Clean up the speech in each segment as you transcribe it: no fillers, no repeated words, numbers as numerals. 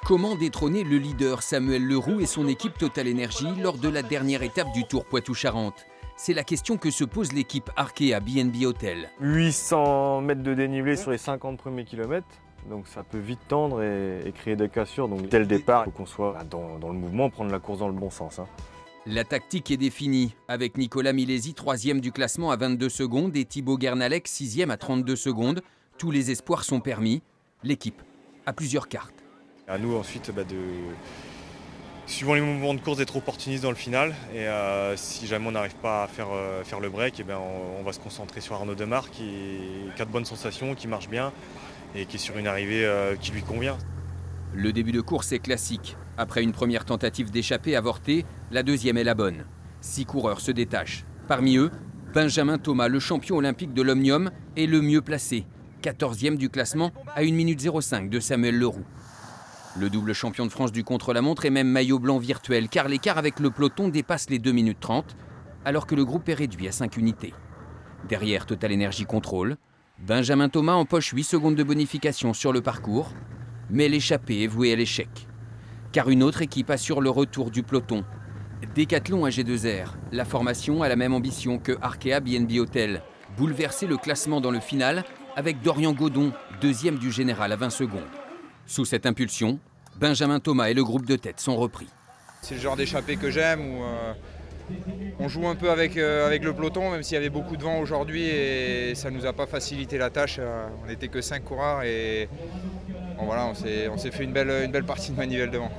Comment détrôner le leader Samuel Leroux et son équipe Total Energy lors de la dernière étape du Tour Poitou-Charentes? C'est la question que se pose l'équipe Arkea BNB Hotel. 800 mètres de dénivelé sur les 50 premiers kilomètres, donc ça peut vite tendre et créer des cassures. Donc dès le départ, il faut qu'on soit dans le mouvement, prendre la course dans le bon sens. La tactique est définie, avec Nicolas Milesi 3e du classement à 22 secondes et Thibaut Guernalec 6e à 32 secondes. Tous les espoirs sont permis. L'équipe a plusieurs cartes. À nous ensuite, suivant les mouvements de course, d'être opportuniste dans le final. Et si jamais on n'arrive pas à faire le break, on va se concentrer sur Arnaud Demar qui a de bonnes sensations, qui marche bien et qui est sur une arrivée qui lui convient. Le début de course est classique. Après une première tentative d'échappée avortée, la deuxième est la bonne. 6 coureurs se détachent. Parmi eux, Benjamin Thomas, le champion olympique de l'Omnium, est le mieux placé. 14e du classement à 1 minute 05 de Samuel Leroux. Le double champion de France du contre-la-montre est même maillot blanc virtuel, car l'écart avec le peloton dépasse les 2 minutes 30, alors que le groupe est réduit à 5 unités. Derrière, Total Energy contrôle. Benjamin Thomas empoche 8 secondes de bonification sur le parcours, mais l'échappée est vouée à l'échec. Car une autre équipe assure le retour du peloton. Decathlon AG2R, la formation a la même ambition que Arkea BNB Hotel, bouleverser le classement dans le final avec Dorian Godon, 2e du général à 20 secondes. Sous cette impulsion, Benjamin Thomas et le groupe de tête sont repris. C'est le genre d'échappée que j'aime où on joue un peu avec le peloton, même s'il y avait beaucoup de vent aujourd'hui et ça ne nous a pas facilité la tâche. On n'était que 5 coureurs et on s'est fait une belle partie de manivelle devant.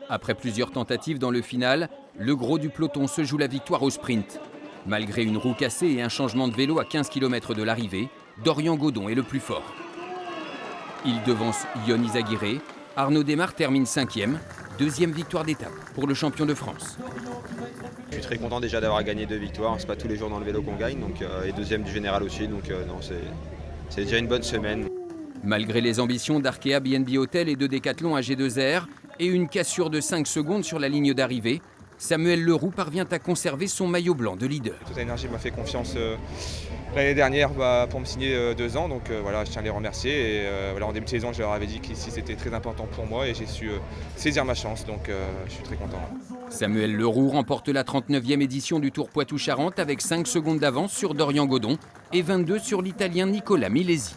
Après plusieurs tentatives dans le final, le gros du peloton se joue la victoire au sprint. Malgré une roue cassée et un changement de vélo à 15 km de l'arrivée, Dorian Godon est le plus fort. Il devance Yon Izagirre. Arnaud Demar termine 5e, 2e victoire d'étape pour le champion de France. Je suis très content déjà d'avoir gagné 2 victoires, c'est pas tous les jours dans le vélo qu'on gagne, et 2e du général aussi, c'est déjà une bonne semaine. Malgré les ambitions d'Arkea BNB Hotel et de Decathlon AG2R et une cassure de 5 secondes sur la ligne d'arrivée, Samuel Leroux parvient à conserver son maillot blanc de leader. Total Energy m'a fait confiance l'année dernière pour me signer 2 ans, donc je tiens à les remercier. Et, en début de saison, je leur avais dit qu'ici c'était très important pour moi et j'ai su saisir ma chance, donc je suis très content. Samuel Leroux remporte la 39e édition du Tour Poitou-Charentes avec 5 secondes d'avance sur Dorian Godon et 22 sur l'Italien Nicolas Milesi.